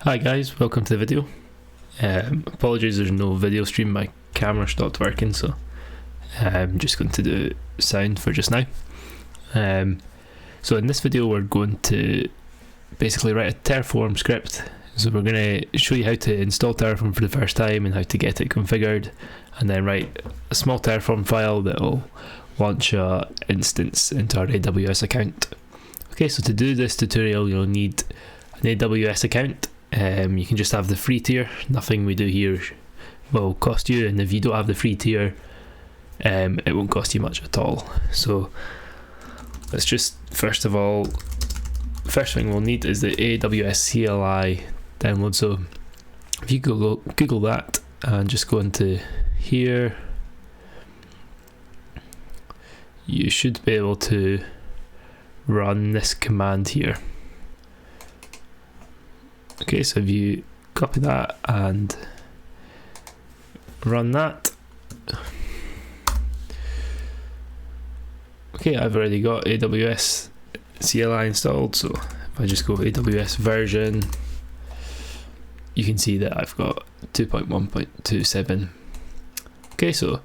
Hi guys, welcome to the video. Apologies there's no video stream, my camera stopped working, so I'm just going to do sound for just now. So in this video we're going to basically write a Terraform script. So we're going to show you how to install Terraform for the first time and how to get it configured, and then write a small Terraform file that will launch an instance into our AWS account. Okay, so to do this tutorial you'll need an AWS account. You can just have the free tier. Nothing we do here will cost you, and if you don't have the free tier, it won't cost you much at all. So let's just first thing we'll need is the AWS CLI download. So if you Google that and just go into here, you should be able to run this command here. Okay, so if you copy that and run that. Okay, I've already got AWS CLI installed, so if I just go AWS version, you can see that I've got 2.1.27. Okay, so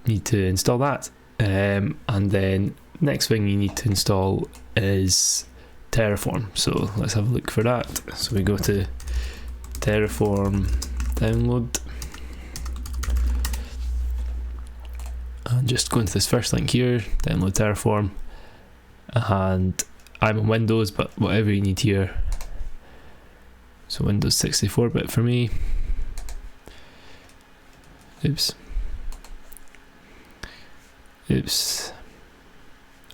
need to install that, and then next thing you need to install is Terraform. So let's have a look for that. So we go to Terraform download and just go into this first link here, download Terraform, and I'm on Windows, but whatever you need here. So Windows 64-bit for me. Oops.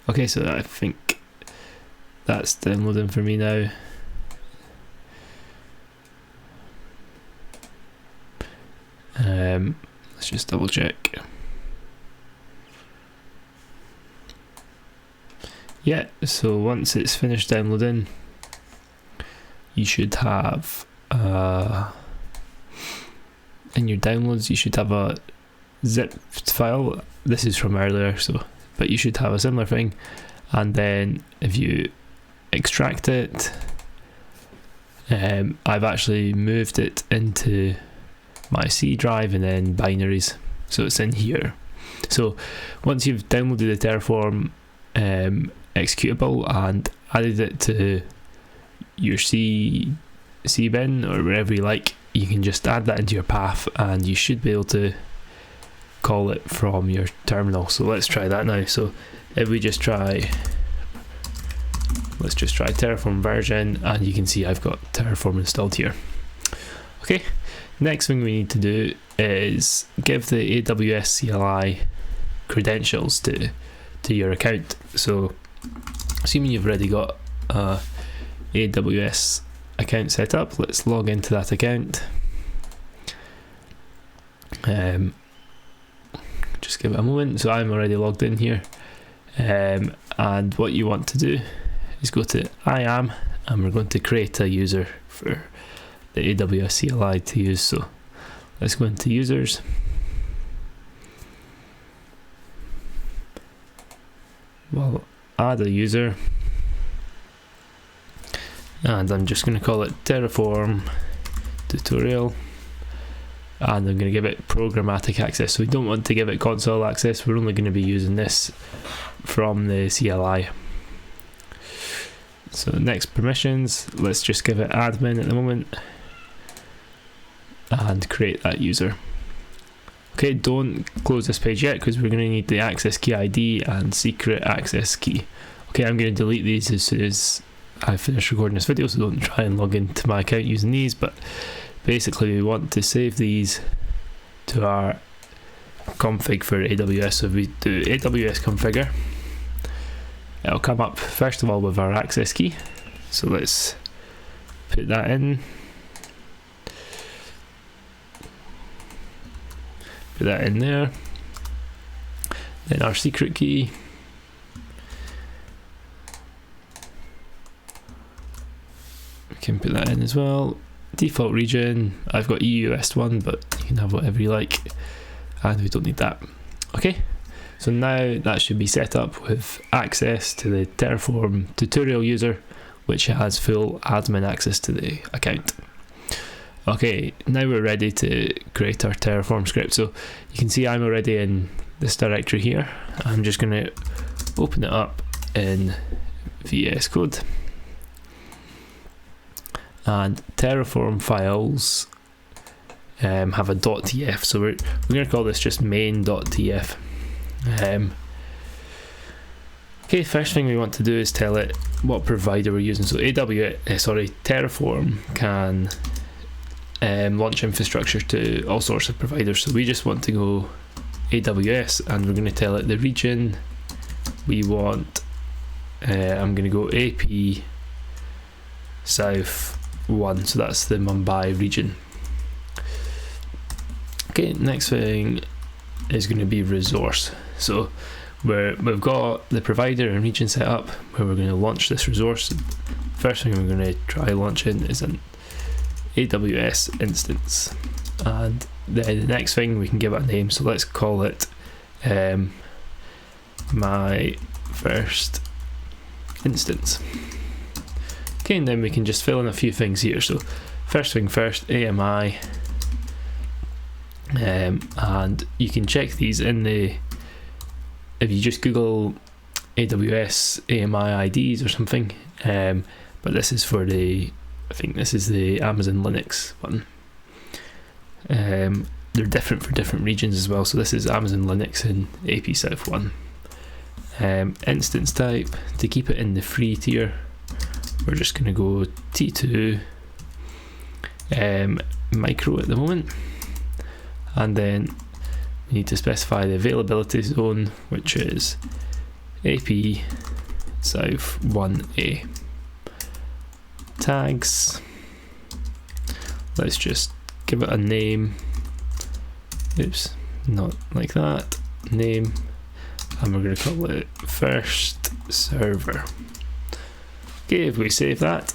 Okay, so I think that's downloading for me now. Let's just double check. Yeah, so once it's finished downloading, you should have in your downloads you should have a zip file. This is from earlier, but you should have a similar thing, and then if you extract it, I've actually moved it into my C drive and then binaries, so it's in here. So once you've downloaded the Terraform executable and added it to your C bin or wherever you like, you can just add that into your path and you should be able to call it from your terminal. So let's try that now. So if we just try, let's just try Terraform version, and you can see I've got Terraform installed here. Okay, next thing we need to do is give the AWS CLI credentials to your account. So assuming you've already got a AWS account set up, let's log into that account. Just give it a moment. So I'm already logged in here, and what you want to do is go to I am, and we're going to create a user for the AWS CLI to use. So let's go into users, well, add a user, and I'm just going to call it Terraform tutorial, and I'm going to give it programmatic access. So we don't want to give it console access, we're only going to be using this from the CLI. So next permissions, let's just give it admin at the moment and create that user. Okay, don't close this page yet because we're going to need the access key ID and secret access key. Okay, I'm going to delete these as soon as I finish recording this video, so don't try and log into my account using these, but basically we want to save these to our config for AWS. So if we do AWS configure, it'll come up first of all with our access key. So let's put that in. Put that in there. Then our secret key. We can put that in as well. Default region, I've got EU West1, but you can have whatever you like, and we don't need that. Okay, so now that should be set up with access to the Terraform tutorial user, which has full admin access to the account. Okay, now we're ready to create our Terraform script. So you can see I'm already in this directory here. I'm just going to open it up in VS Code. And Terraform files have a .tf, so we're going to call this just main.tf. Okay, first thing we want to do is tell it what provider we're using. So Terraform can launch infrastructure to all sorts of providers. So we just want to go AWS, and we're going to tell it the region we want. I'm going to go AP South 1, so that's the Mumbai region. Okay, next thing is going to be resource. So we've got the provider and region set up where we're going to launch this resource. First thing we're going to try launching is an AWS instance, and then the next thing we can give it a name. So let's call it my first instance. Okay, and then we can just fill in a few things here. So first thing first, AMI, and you can check these in the, if you just Google AWS AMI IDs or something, but this is for the, I think this is the Amazon Linux one. They're different for different regions as well, so this is Amazon Linux and AP South 1. Instance type, to keep it in the free tier, we're just going to go T2 micro at the moment, and then we need to specify the availability zone, which is AP South 1A. Tags, let's just give it a name. Oops, not like that. Name, and we're going to call it first server. Okay, if we save that,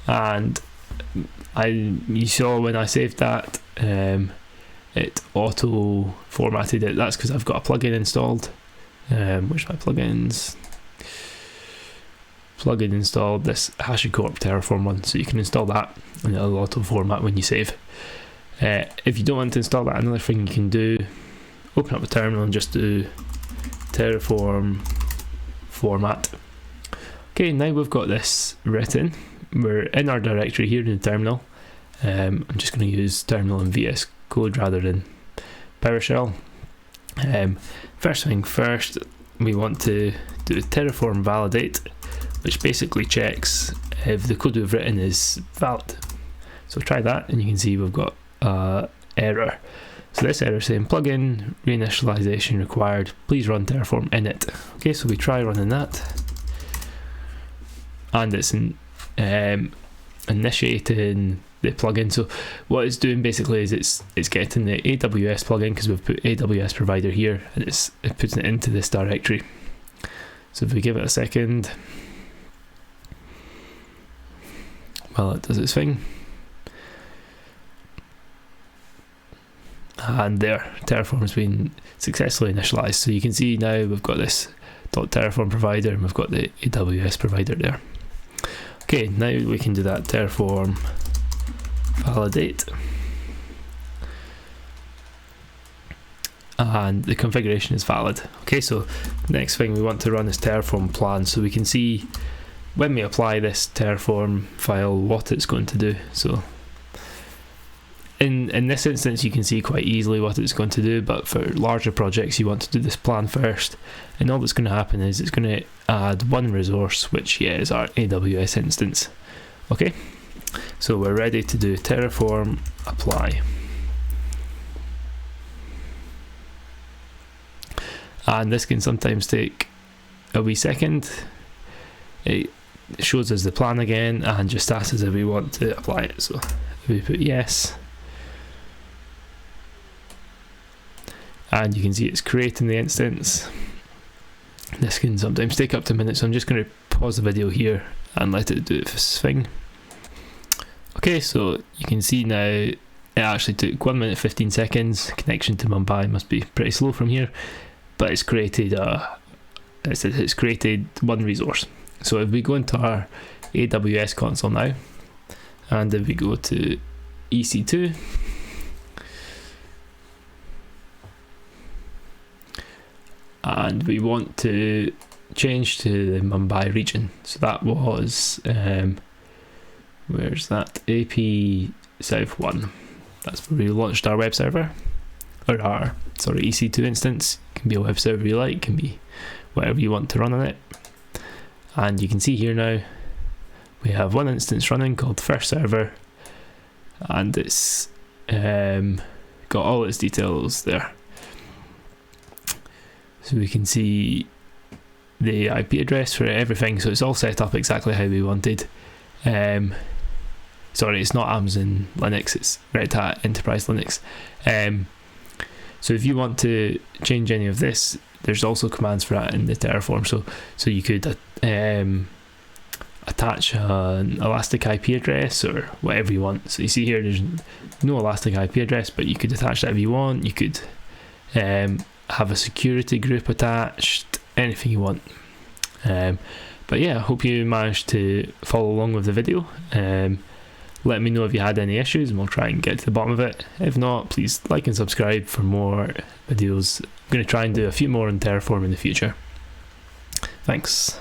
and you saw when I saved that, it auto formatted it. That's because I've got a plugin installed. Where's my plugins? Plugin installed, this HashiCorp Terraform one, so you can install that and it'll auto format when you save. If you don't want to install that, another thing you can do, open up a terminal and just do Terraform format. Okay, now we've got this written. We're in our directory here in the terminal. I'm just going to use terminal in VS Code rather than PowerShell. First thing first, we want to do Terraform validate, which basically checks if the code we've written is valid. So try that, and you can see we've got error. So this error is saying plugin reinitialization required, please run Terraform init. Okay, so we try running that, and it's initiating the plugin. So what it's doing basically is it's getting the AWS plugin, because we've put AWS provider here, and it's putting it into this directory. So if we give it a second, while it does its thing, and there, Terraform has been successfully initialized. So you can see now we've got this .terraform provider, and we've got the AWS provider there. Okay, now we can do that Terraform validate, and the configuration is valid. Okay, so next thing we want to run is Terraform plan, so we can see when we apply this Terraform file what it's going to do. So in this instance you can see quite easily what it's going to do, but for larger projects you want to do this plan first, and all that's going to happen is it's going to add one resource, which is our AWS instance. Okay, so we're ready to do Terraform apply, and this can sometimes take a wee second. It shows us the plan again and just asks us if we want to apply it. So if we put yes, and you can see it's creating the instance. This can sometimes take up to a minute, so I'm just going to pause the video here and let it do its thing. Okay, so you can see now it actually took 1 minute 15 seconds. Connection to Mumbai must be pretty slow from here, but it's created it's created one resource. So if we go into our AWS console now, and if we go to EC2. And we want to change to the Mumbai region. So that was, where's that? AP South 1. That's where we launched our web server. Or our, EC2 instance. It can be a web server you like, can be whatever you want to run on it. And you can see here now, we have one instance running called first server, and it's got all its details there. So we can see the IP address for everything, so it's all set up exactly how we wanted. Sorry, it's not Amazon Linux, it's Red Hat Enterprise Linux. So if you want to change any of this, there's also commands for that in the Terraform. So you could attach an elastic IP address or whatever you want. So you see here, there's no elastic IP address, but you could attach that if you want. You could have a security group attached, anything you want. But yeah, I hope you managed to follow along with the video. Let me know if you had any issues and we'll try and get to the bottom of it. If not, please like and subscribe for more videos. I'm going to try and do a few more on Terraform in the future. Thanks.